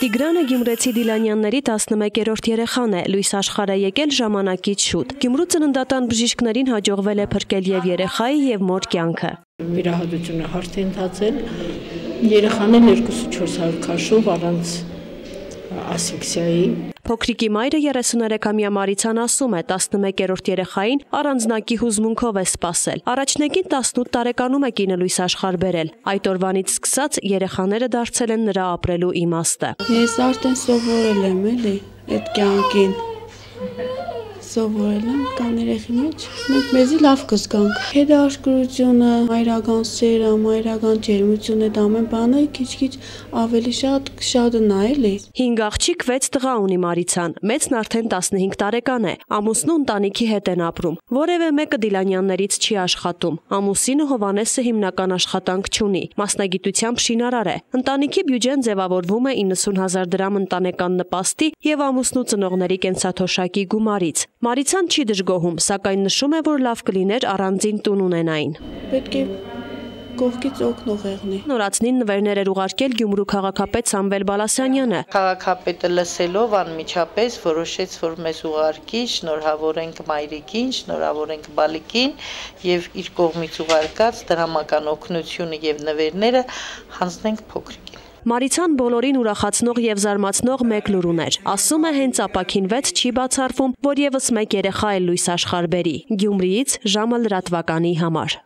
Տիգրանը Գյումրեցի Դիլանյանների 11-րդ երեխան է, լույս աշխարհ է եկել ժամանակից շուտ։ Գյումրու ծննդատան բժիշկներին հաջողվել է փրկել եւ երեխայի եւ մոր կյանքը։ Վիրահատությունը հարթ է ընթացել, երեխաներն 200-400 քաշով առանց ասֆիքսիայի։ Փոքրիկի մայրը 33-ամյա Մարիցան ասում է 11-րդ երեխային առանձնակի հուզմունքով է սպասել։ Առաջնեկին 18 տարեկանում է կինը լույս աշխարհ բերել։ Այդ օրվանից սկսած երեխաները դարձել են նրա ապրելու իմաստը։ Ես արդեն սովորել եմ էլի այդ կյանքին։ Սովորել եմ կան երեխի մեջ, մենք մեզի լավ կզգանք։ Հետաքրքրությունը, մայրական սերը, մայրական ջերմությունը, դա ամեն բանը քիչ-քիչ ավելի շատ նա էլի։ 5 աղջիկ 6 տղա ունի Մարիցան, մեծն արդեն 15 տարեկան է, ամուսնու ընտանիքի հետ են ապրում, որևէ մեկը Դիլանյաններից չի աշխատում, ամուսինը Հովանեսը հիմնական աշխատանք չունի, մասնագիտությամբ շինարար է, ընտանիքի բյուջեն ձևավորվում է 90,000 դրամ ընտանեկան նպաստի և ամուսնու ծնողների կենսաթոշակի գումարից։ Մարիցան չի դժգոհում, սակայն նշում է, որ լավ կլիներ առանձին տուն ունենային։ Պետք է կողքից օգնող եղնի։ Նորածնին նվերներ էր ուղարկել Գյումրու քաղաքապետ Սամվել Բալասանյանը։ Քաղաքապետը լսելով անմիջապես որոշեց, որ մեզ ուղարկի, շնորհավորենք մայրիկին, շնորհավորենք բալիկին եւ իր կողմից ուղարկած դրամական օգնությունը եւ նվերները հանձնենք փոքրիկին։ Մարիցան բոլորին ուրախացնող եւ զարմացնող մեկ լուր ուներ։ Ասում է հենց ապաքինվեց չի բացառվում, որ եւս մեկ երեխա է լույս աշխարհ բերի։ Գյումրիից ժամը լրատվականի համար։